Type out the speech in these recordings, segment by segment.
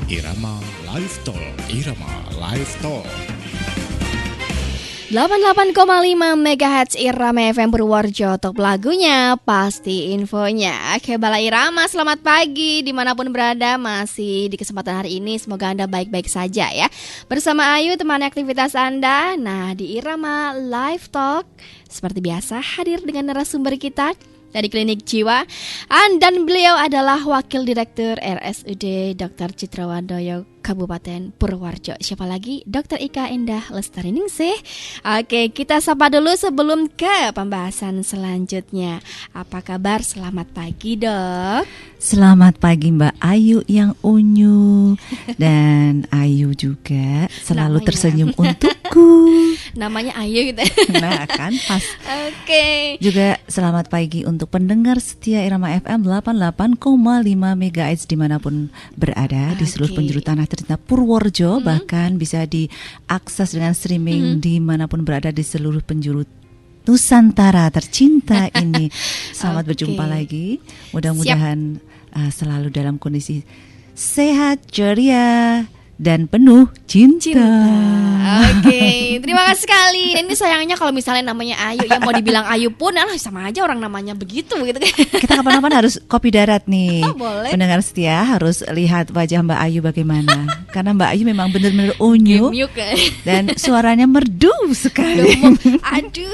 Irama Live Talk, Irama Live Talk. 88,5 MHz Irama FM Purworejo. Top lagunya pasti infonya. Oke, Bala Irama, selamat pagi dimanapun berada. Masih di kesempatan hari ini, semoga Anda baik-baik saja ya. Bersama Ayu, teman aktivitas Anda. Nah, di Irama Live Talk seperti biasa hadir dengan narasumber kita dari Klinik Jiwa, dan beliau adalah Wakil Direktur RSUD Dr. Citrawandoyo Kabupaten Purworejo. Siapa lagi? Dr. Ika Endah Lestari Ningsih. Oke, kita sapa dulu sebelum ke pembahasan selanjutnya. Apa kabar? Selamat pagi, Dok. Selamat pagi Mbak Ayu yang unyu. Dan Ayu juga selalu tersenyum untukku. Namanya Ayu gitu. Nah kan pas. Oke. Juga selamat pagi untuk pendengar setia Irama FM 88,5 MHz dimanapun berada di seluruh penjuru tanah tercinta Purworejo. Bahkan bisa diakses dengan streaming dimanapun berada di seluruh penjuru Nusantara tercinta ini. Selamat berjumpa lagi. Mudah-mudahan selalu dalam kondisi sehat, ceria, dan penuh cinta. Oke, terima kasih sekali. Ini sayangnya kalau misalnya namanya Ayu, ya mau dibilang Ayu pun, sama aja orang namanya begitu gitu kan. Kita kapan-kapan harus kopi darat nih. Boleh. Pendengar setia harus lihat wajah Mbak Ayu bagaimana. Karena Mbak Ayu memang benar-benar unyu dan suaranya merdu sekali. Aduh.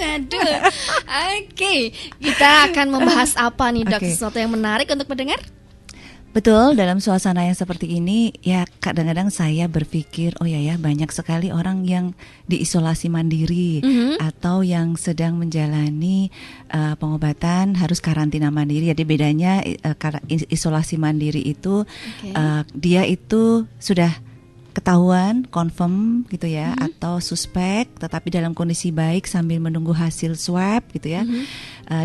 Oke, kita akan membahas apa nih, Dok? Sesuatu yang menarik untuk mendengar? Betul, dalam suasana yang seperti ini ya kadang-kadang saya berpikir banyak sekali orang yang diisolasi mandiri atau yang sedang menjalani pengobatan harus karantina mandiri. Jadi bedanya isolasi mandiri itu dia itu sudah ketahuan, confirm gitu ya, atau suspek tetapi dalam kondisi baik sambil menunggu hasil swab gitu ya.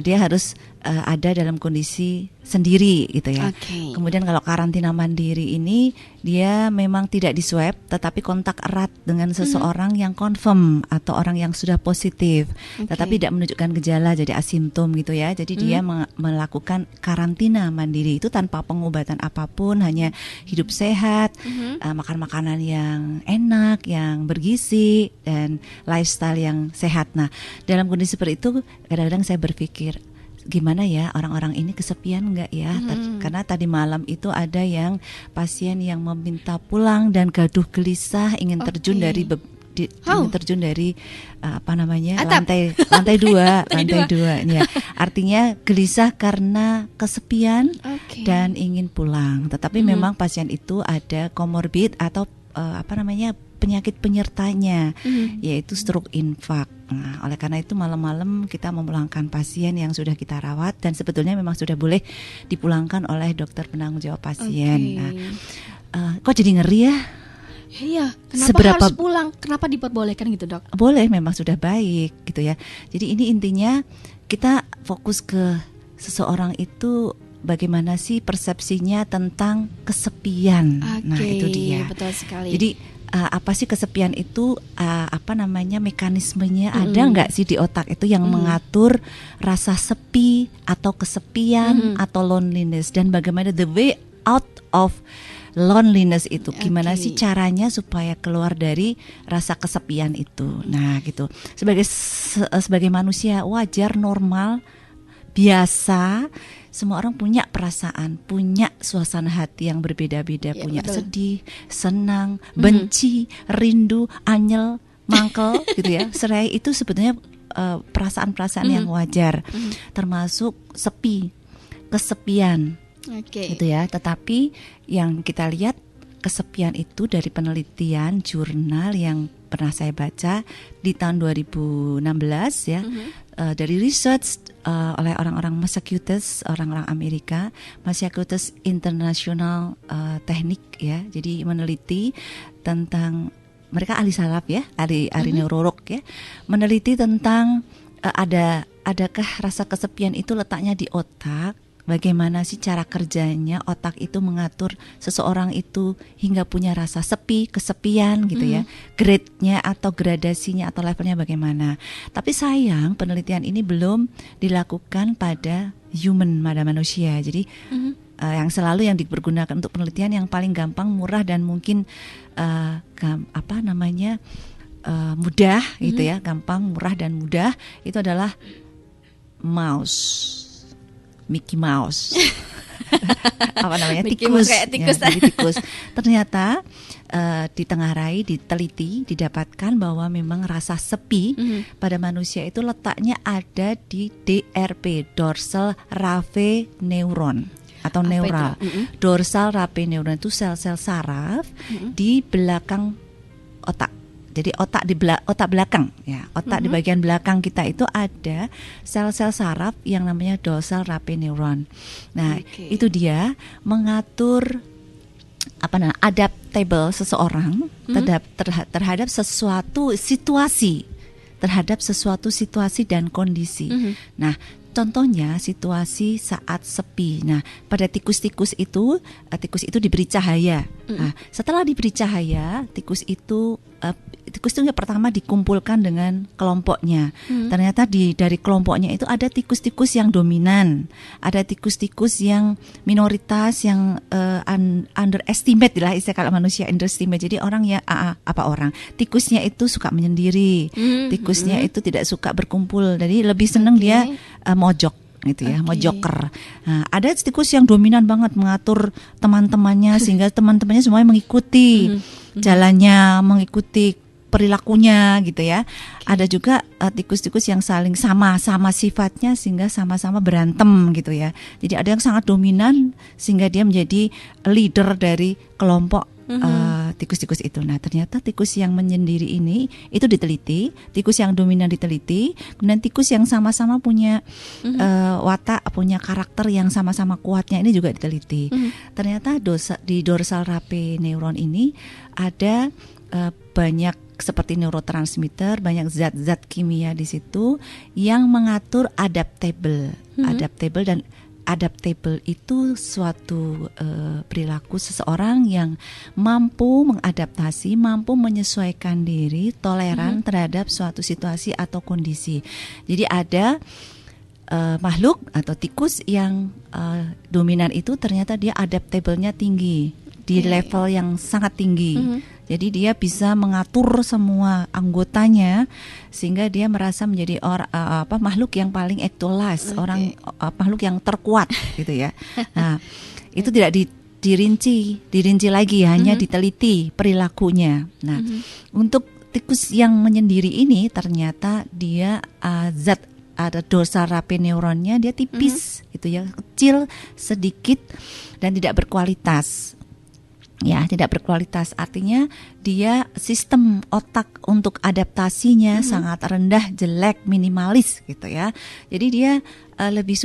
Dia harus ada dalam kondisi sendiri gitu ya. Kemudian kalau karantina mandiri ini dia memang tidak di swab tetapi kontak erat dengan seseorang yang confirm atau orang yang sudah positif tetapi tidak menunjukkan gejala, jadi asimptom gitu ya. Jadi dia melakukan karantina mandiri itu tanpa pengobatan apapun, hanya hidup sehat, makan makanan yang enak, yang bergizi, dan lifestyle yang sehat. Nah, dalam kondisi seperti itu kadang-kadang saya berpikir, gimana ya orang-orang ini kesepian nggak ya? Karena tadi malam itu ada yang pasien yang meminta pulang dan gaduh gelisah ingin terjun dari lantai dua ya. Artinya gelisah karena kesepian dan ingin pulang. Tetapi memang pasien itu ada komorbid atau penyakit penyertanya, yaitu stroke infak. Nah, oleh karena itu malam-malam kita memulangkan pasien yang sudah kita rawat dan sebetulnya memang sudah boleh dipulangkan oleh dokter penanggung jawab pasien. Nah, kok jadi ngeri ya? Iya, kenapa harus pulang? Kenapa diperbolehkan gitu, Dok? Boleh, memang sudah baik gitu ya. Jadi ini intinya kita fokus ke seseorang itu bagaimana sih persepsinya tentang kesepian. Nah, itu dia. Betul sekali. Jadi apa sih kesepian itu, mekanismenya ada nggak sih di otak itu yang mengatur rasa sepi atau kesepian atau loneliness, dan bagaimana the way out of loneliness itu, gimana sih caranya supaya keluar dari rasa kesepian itu. Nah gitu, sebagai manusia wajar, normal, biasa, semua orang punya perasaan, punya suasana hati yang berbeda-beda, punya sedih, senang, benci, rindu, anyel, mangkel gitu ya. Serai itu sebetulnya perasaan-perasaan yang wajar, termasuk sepi, kesepian gitu ya. Tetapi yang kita lihat kesepian itu dari penelitian jurnal yang pernah saya baca di tahun 2016 ya, dari research oleh orang-orang Massachusetts, orang-orang Amerika, Massachusetts International Teknik ya. Jadi meneliti tentang, mereka ahli saraf ya, ahli neurolog ya, meneliti tentang adakah rasa kesepian itu letaknya di otak. Bagaimana sih cara kerjanya otak itu mengatur seseorang itu hingga punya rasa sepi, kesepian gitu ya. Grade-nya atau gradasinya atau levelnya bagaimana. Tapi sayang penelitian ini belum dilakukan pada human, pada manusia. Jadi yang selalu yang dipergunakan untuk penelitian yang paling gampang, murah dan mungkin mudah gitu ya, gampang, murah dan mudah, itu adalah Mickey Mouse. Apa namanya, tikus. Tikus. Ternyata ditengarai, diteliti, didapatkan bahwa memang rasa sepi pada manusia itu letaknya ada di DRP, dorsal raphe neuron atau neural. Dorsal raphe neuron itu sel-sel saraf di belakang otak. Jadi otak belakang ya, otak di bagian belakang kita itu ada sel-sel saraf yang namanya dorsal raphe neuron. Nah, itu dia mengatur adaptable seseorang terhadap sesuatu situasi, dan kondisi. Nah, contohnya situasi saat sepi. Nah, pada tikus itu diberi cahaya. Nah, setelah diberi cahaya, tikus itu yang pertama dikumpulkan dengan kelompoknya. Ternyata dari kelompoknya itu ada tikus-tikus yang dominan, ada tikus-tikus yang minoritas, yang underestimate lah istilah kalau manusia, underestimate. Jadi tikusnya itu suka menyendiri, tikusnya itu tidak suka berkumpul, jadi lebih senang dia mojok gitu ya, mojoker. Nah, ada tikus yang dominan banget mengatur teman-temannya sehingga teman-temannya semuanya mengikuti jalannya, mengikuti perilakunya gitu ya. Ada juga tikus-tikus yang saling sama sifatnya sehingga sama-sama berantem gitu ya. Jadi ada yang sangat dominan sehingga dia menjadi leader dari kelompok tikus-tikus itu. Nah, ternyata tikus yang menyendiri ini itu diteliti, tikus yang dominan diteliti, kemudian tikus yang sama-sama punya watak, punya karakter yang sama-sama kuatnya ini juga diteliti. Ternyata di dorsal raphe neuron ini ada banyak seperti neurotransmitter, banyak zat-zat kimia di situ yang mengatur adaptable. Adaptable itu suatu perilaku seseorang yang mampu mengadaptasi, mampu menyesuaikan diri, toleran terhadap suatu situasi atau kondisi. Jadi ada makhluk atau tikus yang dominan itu ternyata dia adaptable-nya tinggi, di level yang sangat tinggi. Jadi dia bisa mengatur semua anggotanya sehingga dia merasa menjadi makhluk yang paling actualize, makhluk yang terkuat gitu ya. Nah, itu tidak dirinci lagi, hanya diteliti perilakunya. Nah, untuk tikus yang menyendiri ini ternyata dia ada dorsal raphe neuronnya dia tipis gitu ya, kecil, sedikit dan tidak berkualitas. Ya, tidak berkualitas, artinya dia sistem otak untuk adaptasinya sangat rendah, jelek, minimalis gitu ya. Jadi dia lebih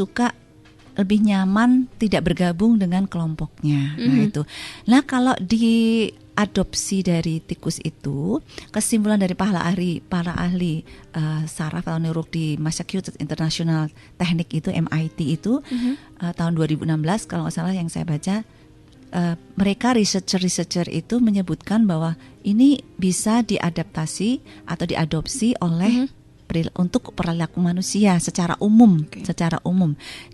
nyaman tidak bergabung dengan kelompoknya. Nah itu. Nah, kalau diadopsi dari tikus itu, kesimpulan dari para ahli saraf atau neurolog di Massachusetts International Technic itu, MIT itu tahun 2016 kalau nggak salah yang saya baca. Mereka researcher itu menyebutkan bahwa ini bisa diadaptasi atau diadopsi oleh untuk perilaku manusia secara umum.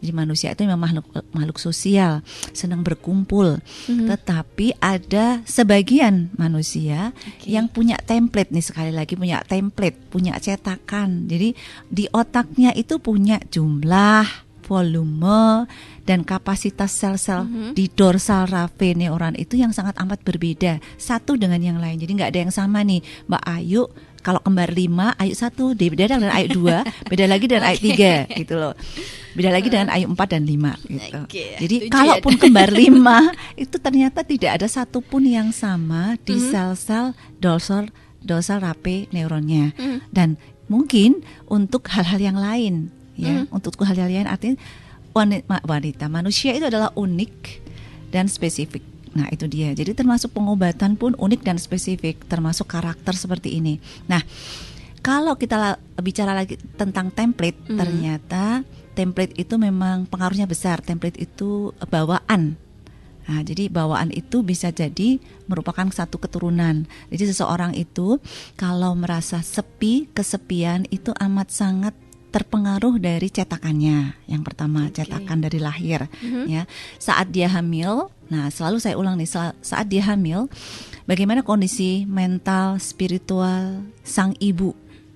Jadi manusia itu memang makhluk sosial, senang berkumpul. Tetapi ada sebagian manusia yang punya template nih, sekali lagi punya template, punya cetakan. Jadi di otaknya itu punya jumlah, volume dan kapasitas sel-sel di dorsal raphe neuron itu yang sangat amat berbeda satu dengan yang lain. Jadi nggak ada yang sama nih, Mbak Ayu kalau kembar 5, Ayu 1, beda dengan Ayu 2, beda lagi dengan Ayu 3 gitu loh. Beda lagi dengan Ayu 4 dan 5 gitu. Jadi kalaupun kembar 5 itu ternyata tidak ada satupun yang sama di sel-sel dorsal raphe neuronnya. Dan mungkin untuk hal-hal yang lain ya, untuk hal-hal lain artinya wanita manusia itu adalah unik dan spesifik. Nah itu dia. Jadi termasuk pengobatan pun unik dan spesifik, termasuk karakter seperti ini. Nah kalau kita bicara lagi tentang template, ternyata template itu memang pengaruhnya besar. Template itu bawaan. Nah, jadi bawaan itu bisa jadi merupakan satu keturunan. Jadi seseorang itu kalau merasa sepi, kesepian itu amat sangat terpengaruh dari cetakannya. Yang pertama, cetakan dari lahir, ya. Saat dia hamil, nah selalu saya ulang nih, saat dia hamil, bagaimana kondisi mental, spiritual sang ibu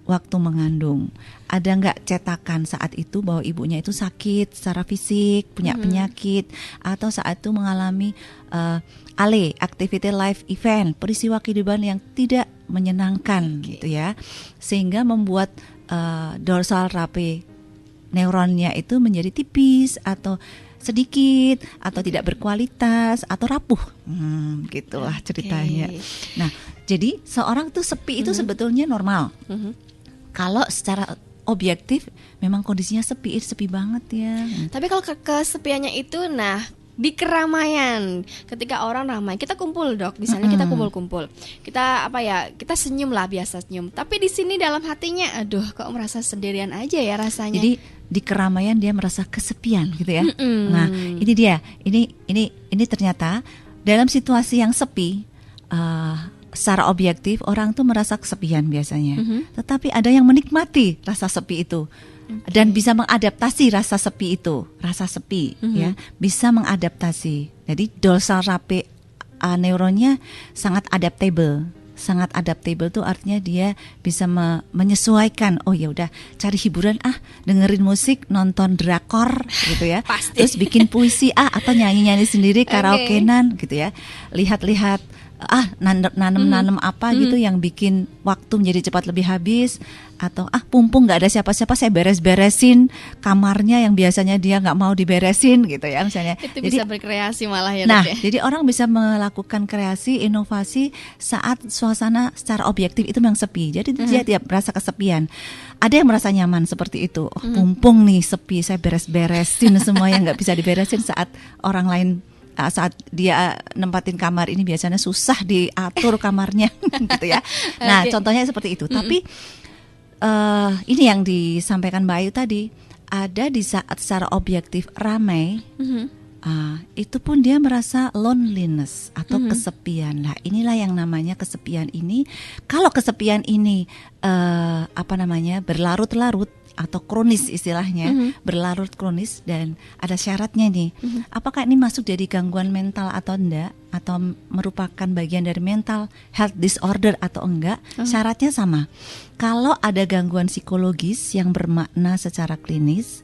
waktu mengandung? Ada nggak cetakan saat itu bahwa ibunya itu sakit secara fisik, punya penyakit, atau saat itu mengalami ALE, activity life event, peristiwa kehidupan yang tidak menyenangkan, gitu ya, sehingga membuat dorsal rape neuronnya itu menjadi tipis atau sedikit atau tidak berkualitas atau rapuh, gitulah ceritanya. Nah, jadi seorang tuh sepi itu sebetulnya normal. Kalau secara objektif memang kondisinya sepi banget ya. Tapi kalau kesepiannya itu, nah di keramaian, ketika orang ramai, kita kumpul Dok, misalnya kita kumpul-kumpul, kita kita senyum lah, biasa senyum. Tapi di sini dalam hatinya, aduh, kok merasa sendirian aja ya rasanya. Jadi di keramaian dia merasa kesepian gitu ya. Nah, ini dia, ini ternyata dalam situasi yang sepi, secara objektif orang tuh merasa kesepian biasanya. Tetapi ada yang menikmati rasa sepi itu. Dan bisa mengadaptasi rasa sepi itu, ya, bisa mengadaptasi. Jadi dorsal rape neuronnya sangat adaptable. Sangat adaptable tuh artinya dia bisa menyesuaikan. Oh ya udah, cari hiburan dengerin musik, nonton drakor gitu ya. Pasti. Terus bikin puisi atau nyanyi-nyanyi sendiri, karaokean gitu ya. Lihat-lihat nanam apa gitu yang bikin waktu menjadi cepat lebih habis, atau mumpung nggak ada siapa-siapa saya beresin kamarnya yang biasanya dia nggak mau diberesin gitu ya misalnya. Itu bisa berkreasi malah ya. Nah, ya? jadi orang bisa melakukan kreasi, inovasi saat suasana secara objektif itu memang sepi. Jadi dia tidak merasa kesepian. Ada yang merasa nyaman seperti itu. Mumpung nih sepi, saya beresin semua yang nggak bisa diberesin saat orang lain. Saat dia nempatin kamar ini biasanya susah diatur kamarnya gitu ya. Nah, contohnya seperti itu. Tapi ini yang disampaikan Mbak Ayu tadi, ada di saat secara objektif ramai, itu pun dia merasa loneliness atau kesepian. Nah, inilah yang namanya kesepian ini. Kalau kesepian ini berlarut-larut atau kronis istilahnya, berlarut kronis, dan ada syaratnya nih. Apakah ini masuk jadi gangguan mental atau enggak, atau merupakan bagian dari mental health disorder atau enggak? Syaratnya sama. Kalau ada gangguan psikologis yang bermakna secara klinis,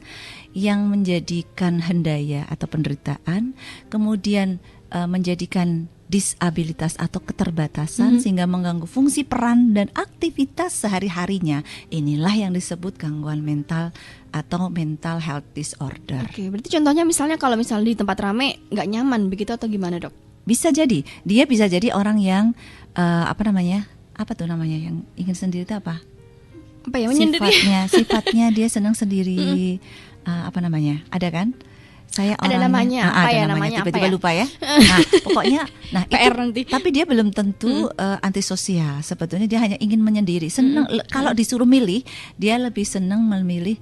yang menjadikan hendaya atau penderitaan, kemudian menjadikan disabilitas atau keterbatasan sehingga mengganggu fungsi peran dan aktivitas sehari-harinya, inilah yang disebut gangguan mental atau mental health disorder. Oke, berarti contohnya misalnya kalau misalnya di tempat rame nggak nyaman begitu atau gimana Dok? Bisa jadi, dia bisa jadi orang yang yang ingin sendiri itu apa? Apa ya, menyendiri? Sifatnya dia senang sendiri. Ada kan? Saya ada orangnya, namanya tiba-tiba lupa ya. Nah, pokoknya, PR nanti. Tapi dia belum tentu antisosial. Sebetulnya dia hanya ingin menyendiri. Senang kalau disuruh milih, dia lebih senang memilih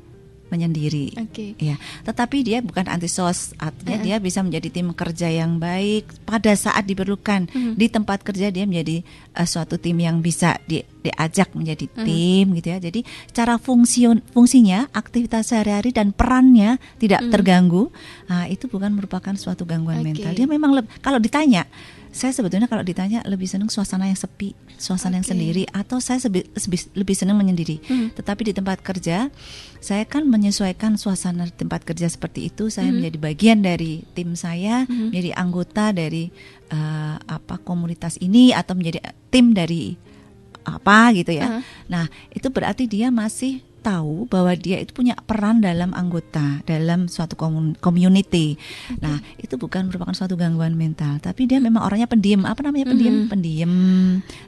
menyendiri. Ya, tetapi dia bukan antisos, artinya dia bisa menjadi tim kerja yang baik pada saat diperlukan. Di tempat kerja dia menjadi suatu tim yang bisa diajak menjadi tim gitu ya. Jadi cara fungsinya, aktivitas sehari-hari dan perannya tidak terganggu. Nah, itu bukan merupakan suatu gangguan mental. Dia memang kalau ditanya, saya sebetulnya kalau ditanya lebih senang suasana yang sepi, suasana yang sendiri, atau saya lebih senang menyendiri. Tetapi di tempat kerja, saya kan menyesuaikan suasana di tempat kerja seperti itu. Saya menjadi bagian dari tim saya, menjadi anggota dari komunitas ini, atau menjadi tim dari apa gitu ya. Nah, itu berarti dia masih tahu bahwa dia itu punya peran dalam anggota, dalam suatu community. Nah, itu bukan merupakan suatu gangguan mental, tapi dia memang orangnya pendiam. Pendiam,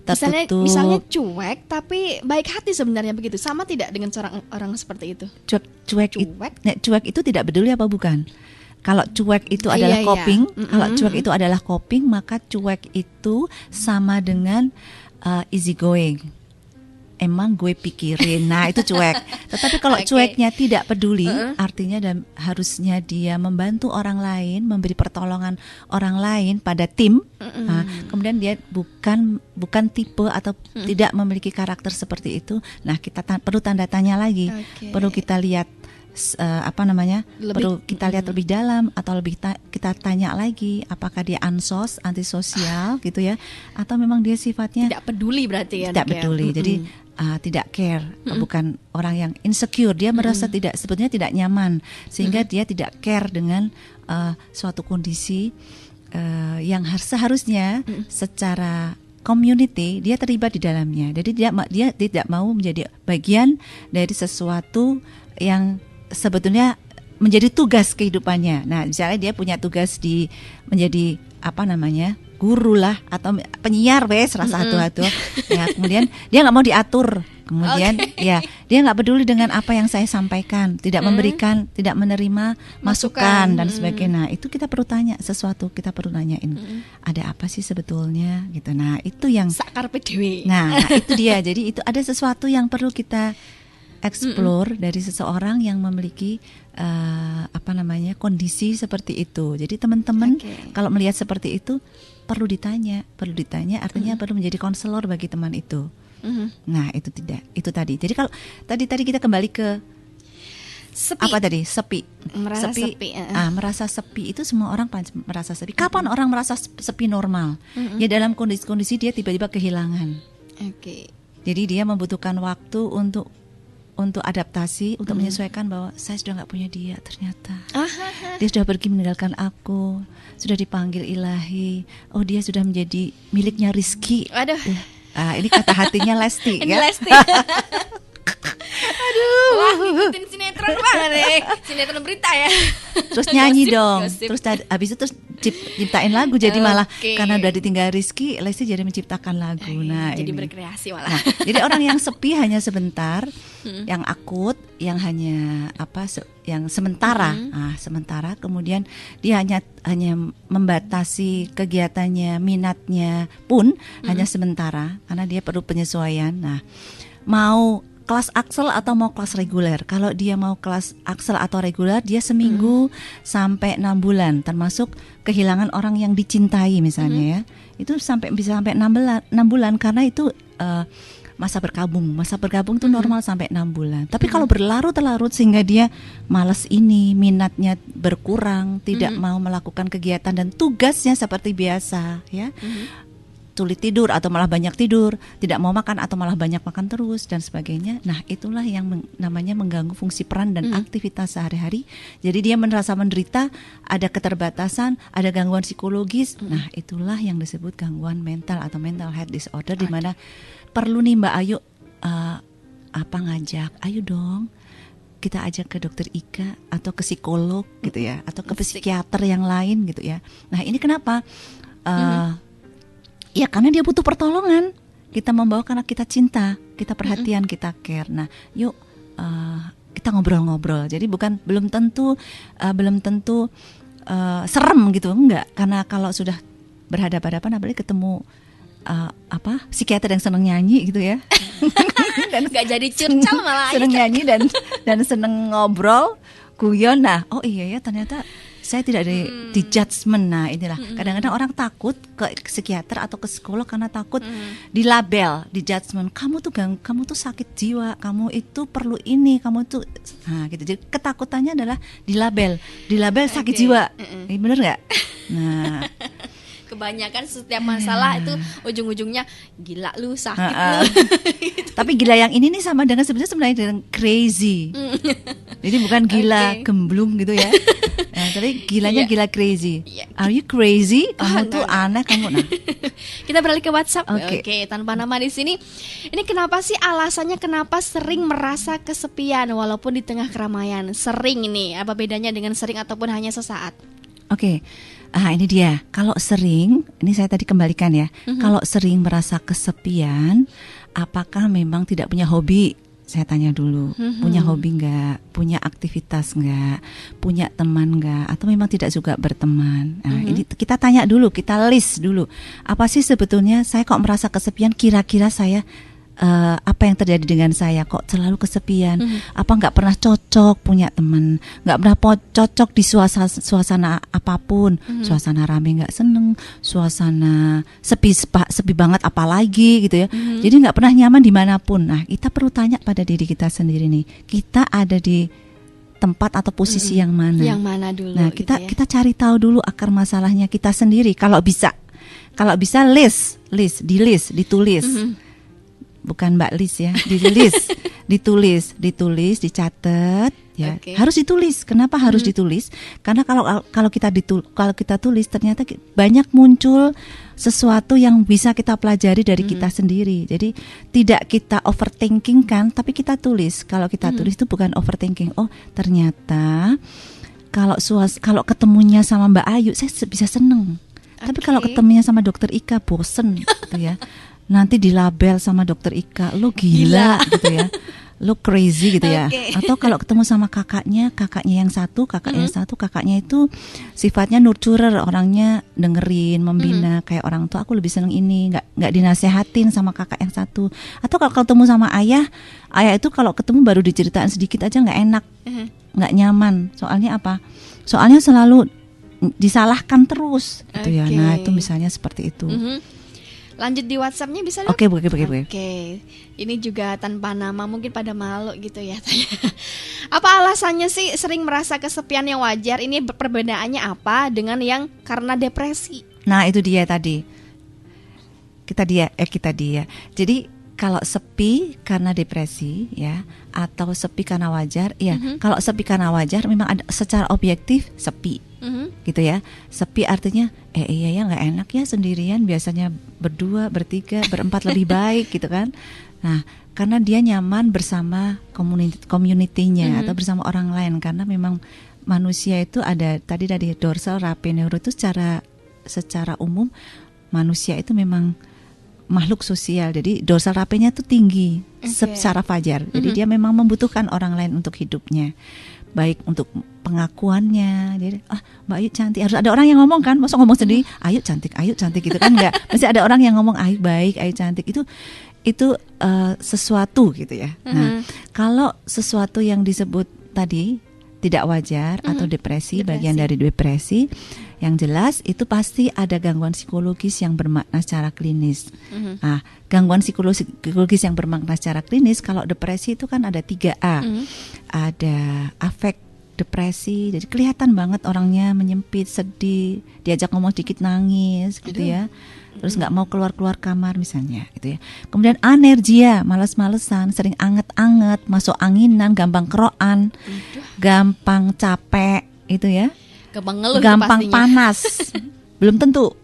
tertutup. Misalnya cuek tapi baik hati sebenarnya, begitu. Sama tidak dengan seorang orang seperti itu? Cuek itu tidak peduli apa bukan? Kalau cuek itu adalah coping, kalau cuek itu adalah coping, maka cuek itu sama dengan easy going. Emang gue pikirin, nah itu cuek. Tetapi kalau cueknya tidak peduli, artinya harusnya dia membantu orang lain, memberi pertolongan orang lain pada tim, Nah, kemudian dia bukan tipe atau tidak memiliki karakter seperti itu. Nah, kita perlu tanda tanya lagi. Perlu kita lihat perlu kita lihat lebih dalam, atau kita tanya lagi apakah dia antisosial gitu ya, atau memang dia sifatnya tidak peduli, berarti ya, tidak peduli. Jadi tidak care, bukan orang yang insecure. Dia merasa sebetulnya tidak nyaman, sehingga dia tidak care dengan suatu kondisi yang seharusnya secara community dia terlibat di dalamnya. Jadi dia tidak mau menjadi bagian dari sesuatu yang sebetulnya menjadi tugas kehidupannya. Nah, misalnya dia punya tugas menjadi guru lah, atau penyiar salah satu ya, kemudian dia nggak mau diatur, kemudian ya dia nggak peduli dengan apa yang saya sampaikan, tidak memberikan, tidak menerima masukan dan sebagainya. Nah, itu kita perlu tanya sesuatu, kita perlu nanyain ada apa sih sebetulnya gitu. Nah, itu yang sakar PDW. Nah, itu dia. Jadi itu ada sesuatu yang perlu kita explore dari seseorang yang memiliki kondisi seperti itu. Jadi teman-teman kalau melihat seperti itu perlu ditanya artinya perlu menjadi konselor bagi teman itu. Nah, itu tadi. Jadi kalau tadi kita kembali ke sepi. Apa tadi? Sepi. Merasa sepi. Merasa sepi itu semua orang merasa sepi. Kapan orang merasa sepi normal? Ya dalam kondisi-kondisi dia tiba-tiba kehilangan. Jadi dia membutuhkan waktu untuk adaptasi, untuk menyesuaikan bahwa saya sudah nggak punya dia ternyata. Dia sudah pergi meninggalkan aku, sudah dipanggil ilahi. Oh, dia sudah menjadi miliknya Rizky. Aduh. Ini kata hatinya Lesti. Ini ya? Lesti. Aduh. Wah, ngikutin sinetron banget nih. Sinetron berita ya. Terus nyanyi Gosip, dong. gosip. Terus habis itu ciptain lagu. Jadi malah karena udah ditinggal Rizky, Lesti jadi menciptakan lagu. Nah, jadi ini. berkreasi malah. Nah, jadi orang yang sepi hanya sebentar, yang akut, yang hanya yang sementara. Sementara kemudian dia hanya membatasi kegiatannya, minatnya pun hanya sementara karena dia perlu penyesuaian. Nah, mau kelas Axel atau mau kelas reguler. Kalau dia mau kelas Axel atau reguler, dia seminggu sampai 6 bulan, termasuk kehilangan orang yang dicintai misalnya ya. Itu bisa sampai 6 bulan karena itu masa berkabung. Masa berkabung itu normal sampai 6 bulan. Tapi kalau berlarut-larut sehingga dia malas minatnya berkurang, tidak mau melakukan kegiatan dan tugasnya seperti biasa ya. Sulit tidur atau malah banyak tidur, tidak mau makan atau malah banyak makan terus dan sebagainya. Nah, itulah yang namanya mengganggu fungsi peran dan aktivitas sehari-hari. Jadi dia merasa menderita, ada keterbatasan, ada gangguan psikologis. Nah, itulah yang disebut gangguan mental atau mental health disorder, di mana perlu nih Mbak Ayu ngajak, ayo dong kita ajak ke dokter Ika atau ke psikolog gitu ya, atau ke psikiater yang lain gitu ya. Nah, ini kenapa? Ya karena dia butuh pertolongan. Kita membawa karena kita cinta, kita perhatian, kita care. Nah, yuk kita ngobrol-ngobrol. Jadi belum tentu serem gitu, enggak. Karena kalau sudah berhadapan-hadapan, apalagi ketemu psikiater yang seneng nyanyi gitu ya. Dan nggak jadi curcol malah. Seneng nyanyi dan seneng ngobrol, guyon. Nah, oh iya ya ternyata saya tidak di judgement. Nah, inilah kadang-kadang orang takut ke psikiater atau ke psikolog karena takut dilabel, di judgement. Kamu tuh sakit jiwa, kamu itu perlu ini, kamu tuh gitu. Jadi ketakutannya adalah dilabel sakit jiwa. Bener nggak? Nah, kebanyakan setiap masalah itu ujung-ujungnya gila lu, sakit lu. Tapi gila yang ini nih sama dengan sebenarnya dengan crazy. Jadi bukan gila gemblung gitu ya. Nah, tapi gilanya gila crazy. Are you crazy? Kamu tuh aneh kamu. Nah. Kita beralih ke WhatsApp. Oke, tanpa nama di sini. Ini kenapa sih alasannya kenapa sering merasa kesepian walaupun di tengah keramaian? Sering ini, apa bedanya dengan sering ataupun hanya sesaat? Oke. Ini dia. Kalau sering, ini saya tadi kembalikan ya. Kalau sering merasa kesepian, apakah memang tidak punya hobi? Saya tanya dulu. Punya hobi enggak? Punya aktivitas enggak? Punya teman enggak? Atau memang tidak suka berteman? Nah, ini kita tanya dulu, kita list dulu. Apa sih sebetulnya saya kok merasa kesepian? Kira-kira saya apa yang terjadi dengan saya, kok selalu kesepian, apa nggak pernah cocok punya teman, nggak pernah cocok di suasana apapun, suasana rame nggak seneng, suasana sepi banget apalagi gitu ya. Jadi nggak pernah nyaman dimanapun. Nah, kita perlu tanya pada diri kita sendiri nih, kita ada di tempat atau posisi yang mana? Yang mana dulu? Nah, kita cari tahu dulu akar masalahnya kita sendiri. Kalau bisa ditulis. Bukan Mbak Lis ya, ditulis, dicatat ya. Okay. Harus ditulis. Kenapa harus ditulis? Karena kalau kita tulis ternyata banyak muncul sesuatu yang bisa kita pelajari dari kita sendiri. Jadi tidak kita overthinking kan, tapi kita tulis. Kalau kita tulis itu bukan overthinking. Oh, ternyata kalau ketemunya sama Mbak Ayu saya bisa seneng. Tapi kalau ketemunya sama Dokter Ika bosen gitu ya. Nanti dilabel sama Dokter Ika, lo gila gitu ya, lo crazy gitu ya. Atau kalau ketemu sama kakaknya yang satu, kakaknya itu sifatnya nurturer, orangnya dengerin, membina, kayak orang tua. Aku lebih seneng ini, nggak dinasehatin sama kakak yang satu. Atau kalau ketemu sama ayah itu kalau ketemu baru diceritain sedikit aja nggak enak, nggak nyaman. Soalnya apa? Soalnya selalu disalahkan terus gitu ya. Nah, itu misalnya seperti itu. Lanjut di WhatsApp-nya bisa dong? Oke. Ini juga tanpa nama, mungkin pada malu gitu ya. Apa alasannya sih sering merasa kesepian yang wajar? Ini perbedaannya apa dengan yang karena depresi? Nah, itu dia tadi. Kita dia. Jadi kalau sepi karena depresi ya, atau sepi karena wajar, ya. Kalau sepi karena wajar memang ada secara objektif sepi. Gitu ya. Sepi artinya iya ya nggak enak ya sendirian, biasanya berdua, bertiga, berempat lebih baik gitu kan. Nah, karena dia nyaman bersama community-nya atau bersama orang lain, karena memang manusia itu ada tadi dari dorsal raphe neuro itu secara umum manusia itu memang makhluk sosial. Jadi dorsal raphe-nya itu tinggi secara fajar. Jadi dia memang membutuhkan orang lain untuk hidupnya. Baik untuk pengakuannya, jadi Mbak Ayu cantik, harus ada orang yang ngomong kan, masa ngomong sendiri Ayu cantik gitu kan, enggak, mesti ada orang yang ngomong Ayu baik, Ayu cantik, itu sesuatu gitu ya. Nah, kalau sesuatu yang disebut tadi tidak wajar atau depresi, bagian dari depresi, yang jelas itu pasti ada gangguan psikologis yang bermakna secara klinis. Nah, gangguan psikologis yang bermakna secara klinis, kalau depresi itu kan ada 3A. Ada afek depresi, jadi kelihatan banget orangnya menyempit, sedih, diajak ngomong dikit nangis gitu ya. Terus nggak mau keluar kamar misalnya gitu ya. Kemudian anergia, malas-malesan, sering anget-anget, masuk anginan, gampang keroan, gampang capek itu ya. Gampang panas. Belum tentu.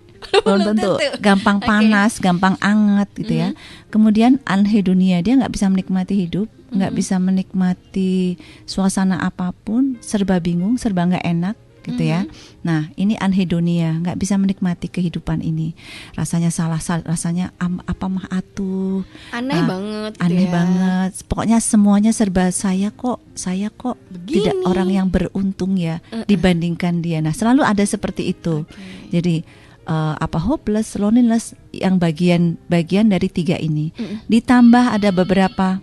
Gampang panas, gampang anget gitu ya. Kemudian anhedonia, dia nggak bisa menikmati hidup, nggak bisa menikmati suasana apapun, serba bingung, serba nggak enak gitu ya. Nah, ini anhedonia, nggak bisa menikmati kehidupan ini. Rasanya salah, rasanya mah atuh. Aneh banget. Aneh banget. Pokoknya semuanya serba saya kok begini. Tidak orang yang beruntung ya dibandingkan dia. Nah, selalu ada seperti itu. Jadi hopeless, loneliness yang bagian dari 3 ini. Ditambah ada beberapa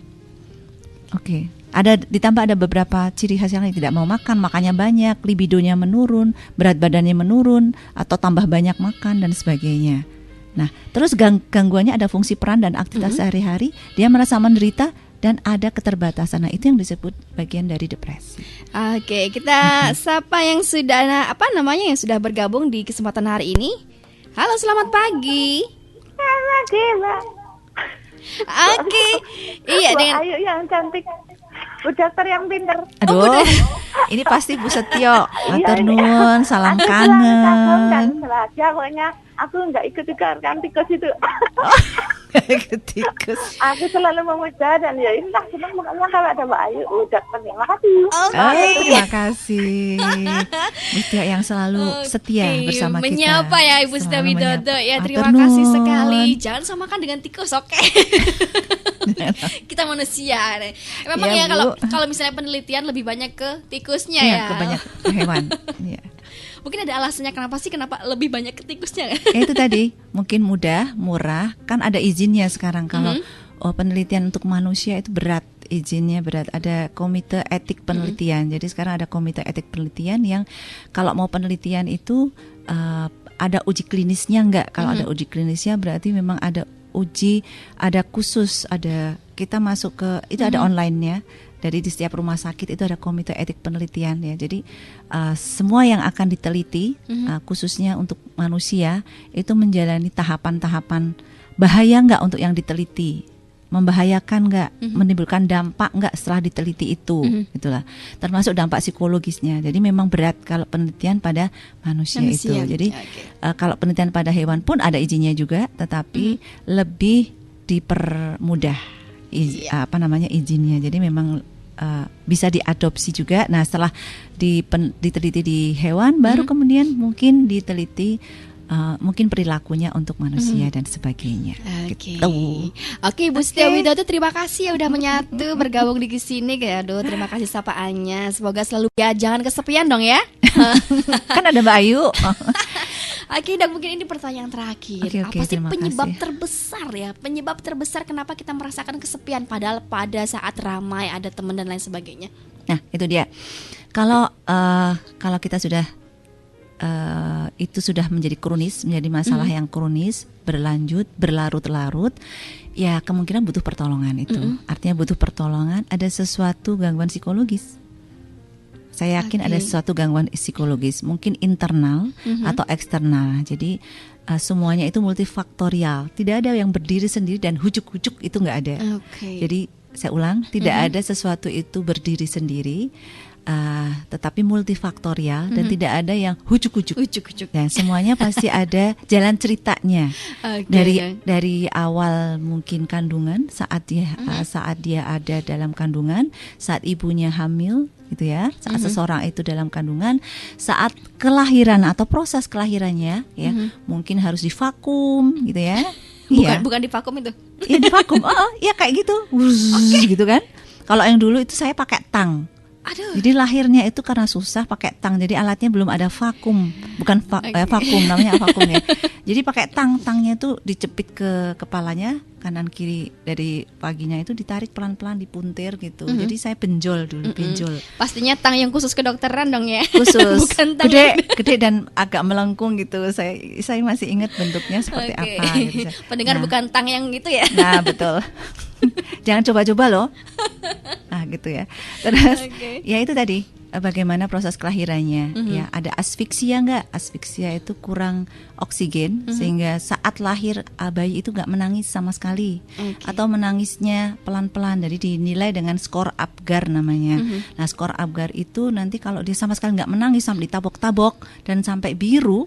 ditambah ada beberapa ciri khas yang tidak mau makan, makannya banyak, libidonya menurun, berat badannya menurun, atau tambah banyak makan dan sebagainya. Nah, terus gangguannya ada fungsi peran dan aktivitas sehari-hari, dia merasa menderita dan ada keterbatasan. Nah, itu yang disebut bagian dari depresi. Oke, kita sapa yang sudah yang sudah bergabung di kesempatan hari ini. Halo, selamat pagi. Selamat pagi, Mbak. Oke. Iya, dengan Ayu yang cantik. Bu dokter yang pinter. Aduh, ini pasti Bu Setio. Matur nuwun, salam kangen. Ya, pokoknya aku nggak ikut tikus itu. Tikus. Aku selalu memuja dan ya inilah senang makanya kalau ada Mbak Ayu. Dokter, terima kasih. Terima kasih. Bu Setio yang selalu setia bersama kita. Menyapa ya Ibu Setio Widodo ya. Terima Matur kasih nuwun. sekali. Jangan samakan dengan tikus, oke? Kita manusia. Memang ya kalau misalnya penelitian lebih banyak ke tikusnya ya. Ke banyak hewan. Iya. Mungkin ada alasannya kenapa lebih banyak ke tikusnya. Itu tadi mungkin mudah, murah, kan ada izinnya sekarang. Kalau penelitian untuk manusia itu berat, izinnya berat. Ada komite etik penelitian. Jadi sekarang ada komite etik penelitian yang kalau mau penelitian itu ada uji klinisnya enggak? Kalau ada uji klinisnya berarti memang ada uji, ada khusus, ada kita masuk ke itu ada online-nya. Dari di setiap rumah sakit itu ada komite etik penelitian ya. Jadi semua yang akan diteliti khususnya untuk manusia itu menjalani tahapan-tahapan. Bahaya nggak untuk yang diteliti? Membahayakan nggak? Menimbulkan dampak nggak setelah diteliti itu? Itulah. Termasuk dampak psikologisnya. Jadi memang berat kalau penelitian pada manusia. Itu. Jadi kalau penelitian pada hewan pun ada izinnya juga, tetapi lebih dipermudah izinnya. Jadi memang bisa diadopsi juga. Nah, setelah diteliti di hewan, baru kemudian mungkin diteliti mungkin perilakunya untuk manusia dan sebagainya. Oke, Bu Setia Widodo, terima kasih ya udah menyatu bergabung di sini. Aduh, terima kasih sapaannya. Semoga selalu ya, jangan kesepian dong ya. Kan ada Mbak Ayu. Oke, dan mungkin ini pertanyaan terakhir. Apa sih penyebab terbesar ya? Penyebab terbesar kenapa kita merasakan kesepian padahal pada saat ramai ada teman dan lain sebagainya? Nah, itu dia. Kalau kita sudah itu sudah menjadi kronis, menjadi masalah yang kronis, berlanjut, berlarut-larut, ya kemungkinan butuh pertolongan itu. Artinya butuh pertolongan, ada sesuatu gangguan psikologis. Saya yakin ada sesuatu gangguan psikologis, mungkin internal atau eksternal. Jadi semuanya itu multifaktorial. Tidak ada yang berdiri sendiri dan hujuk-hujuk itu nggak ada. Jadi saya ulang, tidak ada sesuatu itu berdiri sendiri, tetapi multifaktorial dan tidak ada yang hujuk-hujuk. Dan semuanya pasti ada jalan ceritanya. Dari awal mungkin kandungan, saat dia ada dalam kandungan, saat ibunya hamil, gitu ya, saat seseorang itu dalam kandungan, saat kelahiran atau proses kelahirannya, ya mungkin harus divakum, gitu ya. Bukan divakum itu? Iya divakum, ya kayak gitu, gitu kan. Kalau yang dulu itu saya pakai tang. Jadi lahirnya itu karena susah pakai tang, jadi alatnya belum ada vakum, bukan vakum namanya vakum ya. Jadi pakai tangnya itu dicepit ke kepalanya kanan kiri, dari paginya itu ditarik pelan-pelan, dipuntir gitu. Jadi saya benjol dulu, benjol. Pastinya tang yang khusus kedokteran dong ya. Khusus, bukan tang gede dan agak melengkung gitu. Saya masih ingat bentuknya seperti apa. Gitu. Pendengar bukan tang yang gitu ya. Nah betul. Jangan coba-coba loh. Nah gitu ya. Terus ya itu tadi bagaimana proses kelahirannya. Ya ada asfiksia nggak? Asfiksia itu kurang oksigen sehingga saat lahir bayi itu nggak menangis sama sekali, atau menangisnya pelan-pelan. Jadi dinilai dengan skor Apgar namanya. Nah skor Apgar itu nanti kalau dia sama sekali nggak menangis sampai ditabok-tabok dan sampai biru,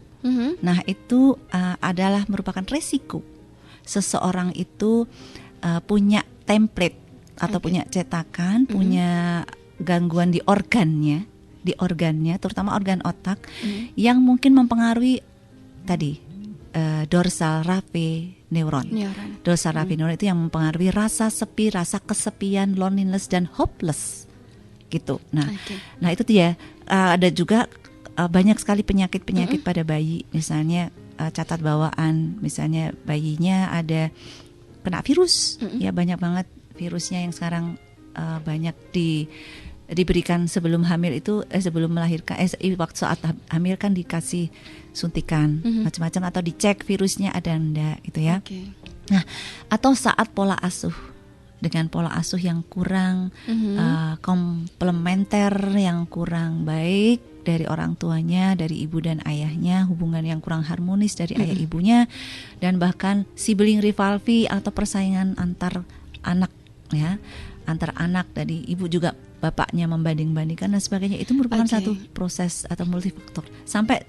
nah itu adalah merupakan resiko seseorang itu punya template atau punya cetakan, punya gangguan di organnya, terutama organ otak yang mungkin mempengaruhi tadi dorsal raphe neuron. Dorsal raphe neuron itu yang mempengaruhi rasa sepi, rasa kesepian, loneliness dan hopeless gitu. Nah itu dia. Ada juga banyak sekali penyakit-penyakit pada bayi, misalnya catat bawaan, misalnya bayinya ada kena virus, ya banyak banget virusnya yang sekarang banyak diberikan sebelum hamil itu, sebelum melahirkan, waktu saat hamil kan dikasih suntikan macam-macam atau dicek virusnya ada enggak gitu ya. Nah atau saat pola asuh, dengan pola asuh yang kurang komplementer, yang kurang baik dari orang tuanya, dari ibu dan ayahnya, hubungan yang kurang harmonis dari ayah ibunya, dan bahkan sibling rivalry atau persaingan antar anak ya, antar anak dari ibu juga bapaknya membanding-bandingkan dan sebagainya. Itu merupakan satu proses atau multifaktor sampai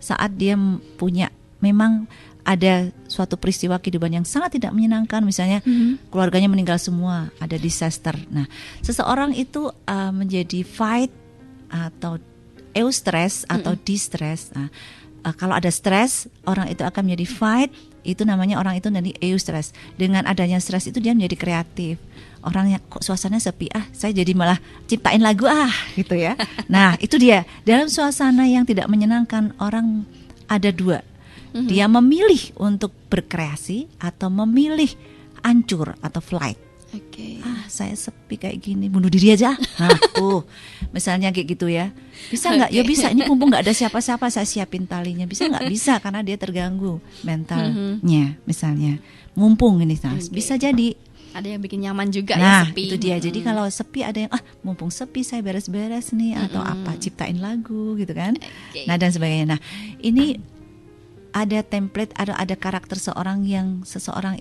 saat dia punya, memang ada suatu peristiwa kehidupan yang sangat tidak menyenangkan, misalnya keluarganya meninggal semua, ada disaster. Nah seseorang itu menjadi fight atau eustress atau distress. Nah, kalau ada stres, orang itu akan menjadi fight, itu namanya orang itu nanti eustress. Dengan adanya stres itu dia menjadi kreatif. Orangnya kok suasananya sepi, saya jadi malah ciptain lagu gitu ya. Nah itu dia, dalam suasana yang tidak menyenangkan, orang ada dua. Dia memilih untuk berkreasi atau memilih hancur atau flight. Oke. Saya sepi kayak gini, bunuh diri aja. Nah, misalnya kayak gitu ya. Bisa nggak? Ya bisa. Ini mumpung nggak ada siapa-siapa, saya siapin talinya. Bisa nggak? Bisa, karena dia terganggu mentalnya, misalnya. Mumpung ini, bisa jadi. Ada yang bikin nyaman juga Nah, ya sepi. itu dia. Jadi kalau sepi ada yang mumpung sepi saya beres-beres nih atau apa, ciptain lagu gitu kan. Nah, dan sebagainya. Nah, ini ada template, ada karakter seseorang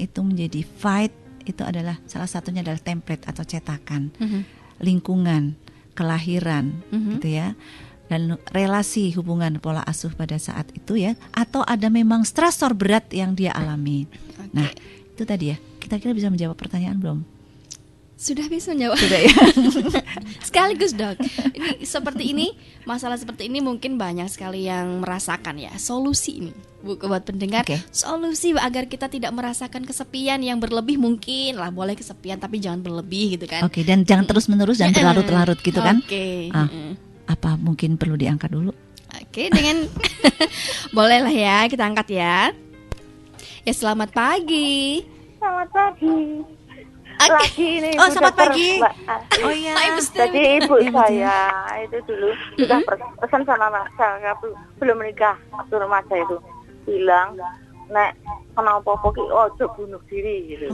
itu menjadi fight. Itu adalah salah satunya adalah template atau cetakan, lingkungan, kelahiran, gitu ya, dan relasi hubungan pola asuh pada saat itu ya, atau ada memang stresor berat yang dia alami. Nah, itu tadi ya, kita kira bisa menjawab pertanyaan belum? Sudah bisa menjawab. Sudah ya. Sekaligus dok, ini seperti ini, masalah seperti ini mungkin banyak sekali yang merasakan ya. Solusi ini buat pendengar, solusi agar kita tidak merasakan kesepian yang berlebih, mungkin lah boleh kesepian tapi jangan berlebih gitu kan. Oke, dan jangan terus-menerus dan berlarut-larut gitu kan. Apa mungkin perlu diangkat dulu? Oke, dengan boleh lah ya, kita angkat ya. Ya, selamat pagi. Selamat pagi. Lagi ini selamat pagi. Oh iya. Jadi ibu saya itu dulu sudah pesan sama saya belum menikah waktu remaja itu, bilang nek kenapa ki ojo bunuh diri gitu.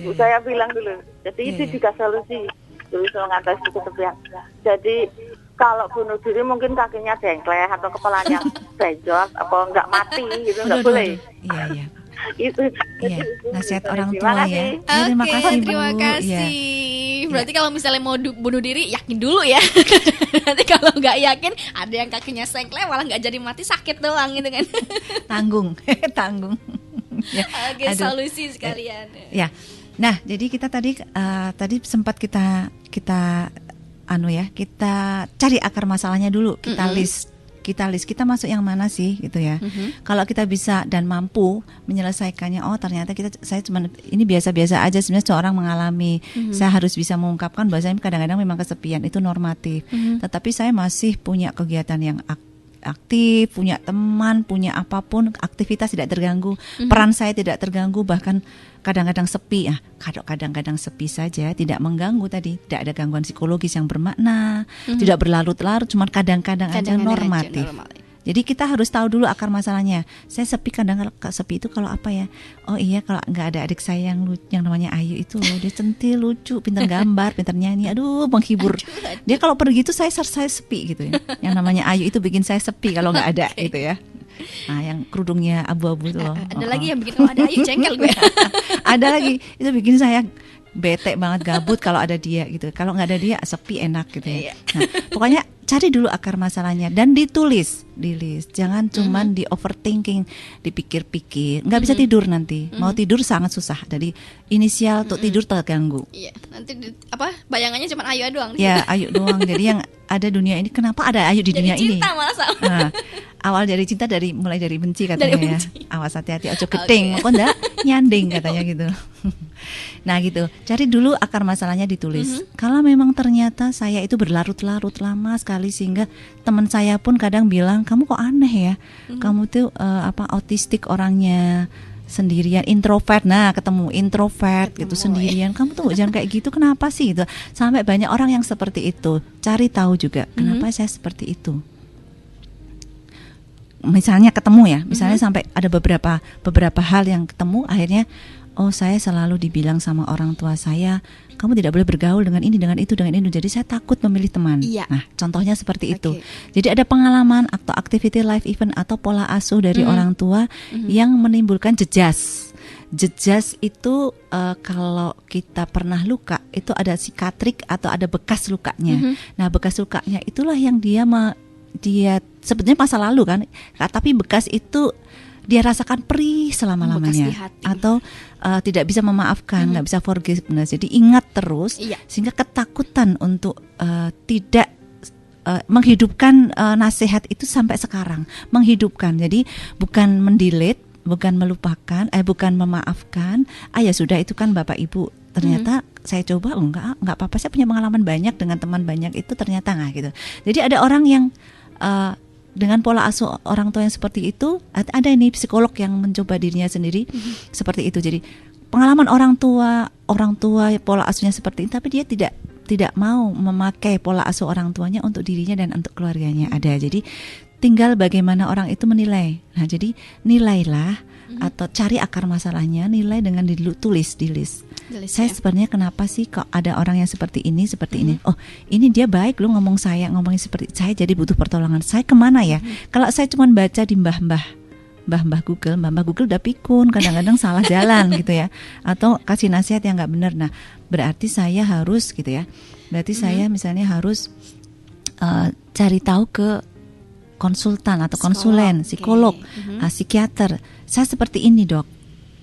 Ibu saya bilang dulu. Jadi itu juga solusi. Solusi mengatasi kesepian. Jadi kalau bunuh diri mungkin kakinya dengkleh atau kepalanya benjol apa enggak mati gitu, enggak boleh. Iya. Itu nasihat orang tua ya. Terima kasih Bu. Terima kasih. Berarti kalau misalnya mau bunuh diri yakin dulu ya. Nanti kalau nggak yakin ada yang kakinya sengkleh malah nggak jadi mati, sakit doang gitu kan. Tanggung. Ya. Oke, solusi sekalian. Ya. Nah, jadi kita tadi sempat kita cari akar masalahnya dulu, kita list kita masuk yang mana sih gitu ya. Kalau kita bisa dan mampu menyelesaikannya, ternyata saya cuma ini biasa-biasa aja, sebenarnya seorang mengalami. Saya harus bisa mengungkapkan bahwa saya kadang-kadang memang kesepian, itu normatif. Tetapi saya masih punya kegiatan yang aktif, punya teman, punya apapun, aktivitas tidak terganggu, peran saya tidak terganggu, bahkan kadang-kadang sepi kadang-kadang sepi saja, tidak mengganggu tadi, tidak ada gangguan psikologis yang bermakna, tidak berlarut-larut, cuma kadang-kadang aja normatif. Jadi kita harus tahu dulu akar masalahnya. Saya sepi sepi itu kalau apa ya? Oh iya, kalau nggak ada adik saya yang namanya Ayu itu loh, dia centil, lucu, pintar gambar, pintar nyanyi, menghibur. Dia kalau pergi itu saya sepi gitu ya. Yang namanya Ayu itu bikin saya sepi kalau nggak ada gitu ya. Nah, yang kerudungnya abu-abu itu loh. Ada lagi yang bikin kalau ada Ayu jengkel gue. Ada lagi, itu bikin saya bete banget, gabut kalau ada dia gitu. Kalau nggak ada dia sepi, enak gitu ya. Nah, pokoknya cari dulu akar masalahnya dan di list. Jangan cuman di overthinking, dipikir-pikir. Nggak bisa tidur nanti. Mau tidur sangat susah. Jadi inisial untuk tidur terganggu. Iya, nanti bayangannya cuma Ayu doang. Ya, Ayu doang. Jadi yang ada dunia ini, kenapa ada Ayu di dunia ini? Cinta malah sama. Nah, awal dari cinta mulai dari benci katanya ya. Awas hati-hati, ojo keting, kok enggak nyanding katanya gitu. Nah gitu, cari dulu akar masalahnya, ditulis. Kalau memang ternyata saya itu berlarut-larut lama sekali sehingga teman saya pun kadang bilang, kamu kok aneh ya, kamu tuh autistik orangnya, sendirian, introvert. Nah, ketemu introvert gitu sendirian. Kamu tuh jangan kayak gitu, kenapa sih gitu. Sampai banyak orang yang seperti itu. Cari tahu juga kenapa saya seperti itu. Misalnya ketemu ya, misalnya sampai ada beberapa hal yang ketemu, akhirnya saya selalu dibilang sama orang tua saya, kamu tidak boleh bergaul dengan ini, dengan itu, dengan itu. Jadi saya takut memilih teman. Nah, contohnya seperti itu. Jadi ada pengalaman atau activity life event atau pola asuh dari orang tua yang menimbulkan jejas. Jejas itu kalau kita pernah luka, itu ada sikatrik atau ada bekas lukanya. Nah, bekas lukanya itulah yang dia sebetulnya masa lalu kan, tapi bekas itu dia rasakan perih selama-lamanya, atau tidak bisa memaafkan, nggak bisa forgiveness. Jadi ingat terus, sehingga ketakutan untuk tidak menghidupkan nasihat itu sampai sekarang, menghidupkan. Jadi bukan mendelete, bukan melupakan, bukan memaafkan. Ya sudah, itu kan Bapak Ibu. Ternyata saya coba, enggak apa-apa. Saya punya pengalaman banyak dengan teman banyak itu, ternyata nggak gitu. Jadi ada orang yang dengan pola asuh orang tua yang seperti itu, ada ini psikolog yang mencoba dirinya sendiri seperti itu. Jadi pengalaman orang tua pola asuhnya seperti ini, tapi dia tidak mau memakai pola asuh orang tuanya untuk dirinya dan untuk keluarganya. Ada. Jadi tinggal bagaimana orang itu menilai. Nah, jadi nilailah atau cari akar masalahnya, nilai dengan tulis di list. Saya sebenarnya kenapa sih kok ada orang yang seperti ini ini? Oh, ini dia baik loh ngomongin seperti saya, jadi butuh pertolongan. Saya kemana ya? Kalau saya cuma baca di mbah Google udah pikun, kadang-kadang salah jalan gitu ya, atau kasih nasihat yang nggak benar. Nah, berarti saya harus gitu ya. Berarti saya misalnya harus cari tahu ke konsultan atau konsulen, psikolog, psikiater. Saya seperti ini, Dok.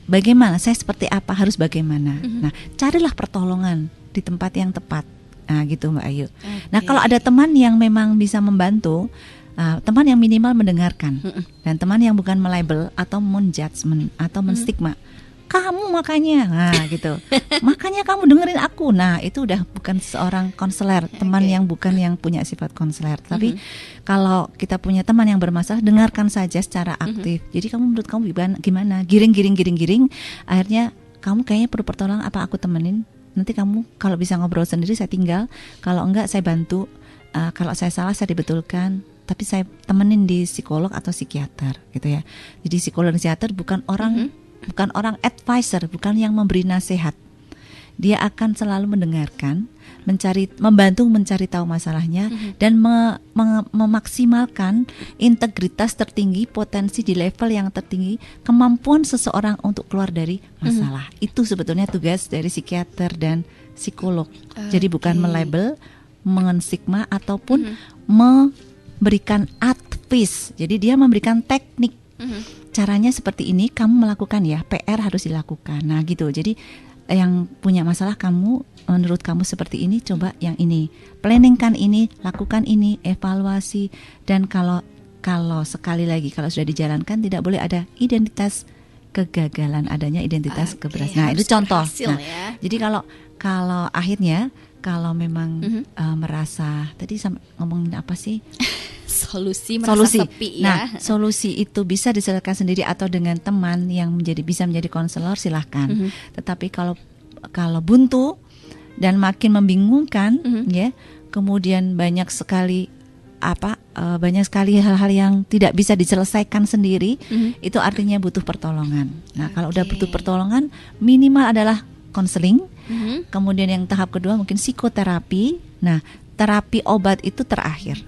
Bagaimana? Saya seperti apa? Harus bagaimana? Nah, carilah pertolongan di tempat yang tepat. Nah, gitu Mbak Ayu. Nah, kalau ada teman yang memang bisa membantu, teman yang minimal mendengarkan, dan teman yang bukan melabel atau menjudgment atau menstigma. Kamu makanya, nah gitu. Makanya kamu dengerin aku. Nah, itu udah bukan seorang konselor, teman yang bukan yang punya sifat konselor. Tapi kalau kita punya teman yang bermasalah, dengarkan saja secara aktif. Jadi menurut kamu gimana? Giring. Akhirnya kamu kayaknya perlu pertolongan, apa aku temenin? Nanti kamu kalau bisa ngobrol sendiri saya tinggal. Kalau enggak saya bantu. Kalau saya salah saya dibetulkan. Tapi saya temenin di psikolog atau psikiater gitu ya. Jadi psikolog dan psikiater bukan orang advisor, bukan yang memberi nasihat. Dia akan selalu mendengarkan, membantu mencari tahu masalahnya, dan memaksimalkan integritas tertinggi, potensi di level yang tertinggi, kemampuan seseorang untuk keluar dari masalah. Itu sebetulnya tugas dari psikiater dan psikolog. Jadi bukan melabel, menstigma ataupun memberikan advice. Jadi dia memberikan teknik. Caranya seperti ini, kamu melakukan ya, PR harus dilakukan. Nah gitu, jadi yang punya masalah kamu, menurut kamu seperti ini, coba yang ini, planningkan ini, lakukan ini, evaluasi. Dan kalau sekali lagi, kalau sudah dijalankan, tidak boleh ada identitas kegagalan, adanya identitas keberhasilan. Nah itu contoh. Nah, ya. Jadi kalau akhirnya, kalau memang merasa, tadi ngomongin apa sih? Solusi sepi ya. Nah, solusi itu bisa diselesaikan sendiri atau dengan teman yang bisa menjadi konselor, silahkan. Tetapi kalau buntu dan makin membingungkan, ya, kemudian banyak sekali hal-hal yang tidak bisa diselesaikan sendiri, itu artinya butuh pertolongan. Nah, kalau udah butuh pertolongan, minimal adalah konseling. Kemudian yang tahap kedua mungkin psikoterapi. Nah, terapi obat itu terakhir.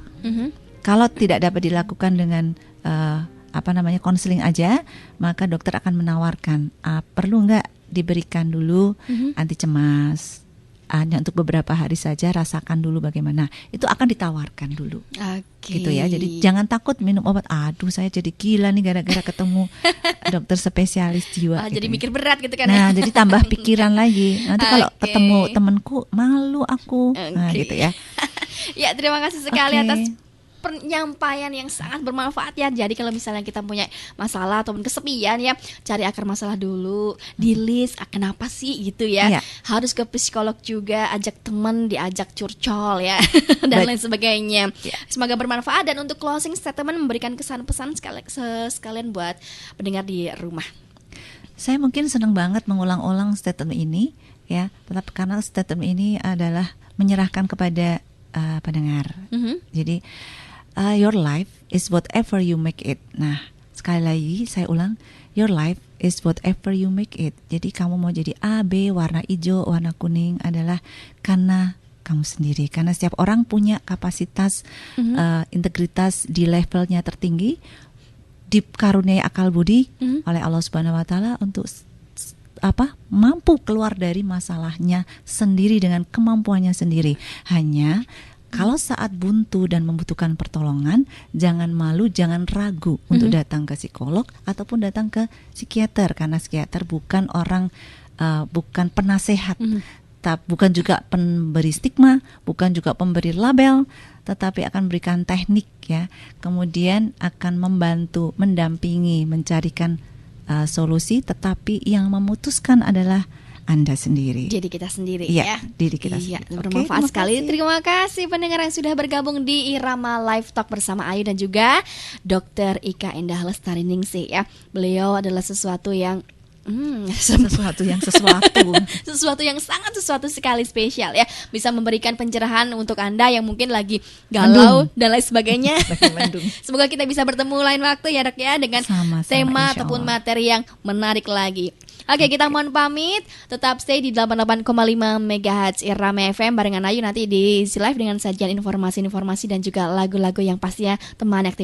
Kalau tidak dapat dilakukan dengan konseling aja, maka dokter akan menawarkan perlu nggak diberikan dulu anti cemas, hanya untuk beberapa hari saja, rasakan dulu bagaimana. Itu akan ditawarkan dulu. Gitu ya. Jadi jangan takut minum obat. Aduh, saya jadi gila nih gara-gara ketemu dokter spesialis jiwa. Jadi gitu mikir berat gitu kan. Nah, jadi tambah pikiran lagi. Nanti kalau ketemu temanku, malu aku. Nah, gitu ya. Ya, terima kasih sekali atas penyampaian yang sangat bermanfaat ya. Jadi kalau misalnya kita punya masalah ataupun kesepian ya, cari akar masalah dulu, di list kenapa sih gitu ya. Harus ke psikolog juga, ajak teman, diajak curcol ya dan lain sebagainya. Semoga bermanfaat. Dan untuk closing statement, memberikan kesan pesan sekalian buat pendengar di rumah. Saya mungkin senang banget mengulang-ulang statement ini ya, tetap karena statement ini adalah menyerahkan kepada pendengar. Jadi your life is whatever you make it. Nah, sekali lagi saya ulang, your life is whatever you make it. Jadi kamu mau jadi A, B, warna hijau, warna kuning adalah karena kamu sendiri. Karena setiap orang punya kapasitas, integritas di levelnya tertinggi, dikaruniai akal budi oleh Allah Subhanahu Wa Taala untuk mampu keluar dari masalahnya sendiri dengan kemampuannya sendiri. Hanya kalau saat buntu dan membutuhkan pertolongan, jangan malu, jangan ragu untuk datang ke psikolog ataupun datang ke psikiater, karena psikiater bukan bukan penasehat, bukan juga pemberi stigma, bukan juga pemberi label, tetapi akan berikan teknik ya. Kemudian akan membantu, mendampingi, mencarikan solusi, tetapi yang memutuskan adalah Anda sendiri. Jadi kita sendiri Iya, ya. diri kita Iya, sendiri. Oke, bermanfaat terima sekali. kasih. Terima kasih pendengar yang sudah bergabung di Irama Live Talk bersama Ayu dan juga Dr. Ika Endah Lestari Ningsih ya. Beliau adalah sesuatu yang Sesuatu yang sangat sesuatu sekali spesial ya, bisa memberikan pencerahan untuk Anda yang mungkin lagi galau dan lain sebagainya. Semoga kita bisa bertemu lain waktu ya Dok ya, dengan Sama-sama, tema insya ataupun Allah. materi yang menarik lagi. Oke, kita mohon pamit. Tetap stay di 88,5 MHz Irama FM barengan Ayu nanti di Live dengan sajian informasi-informasi dan juga lagu-lagu yang pastinya teman aktif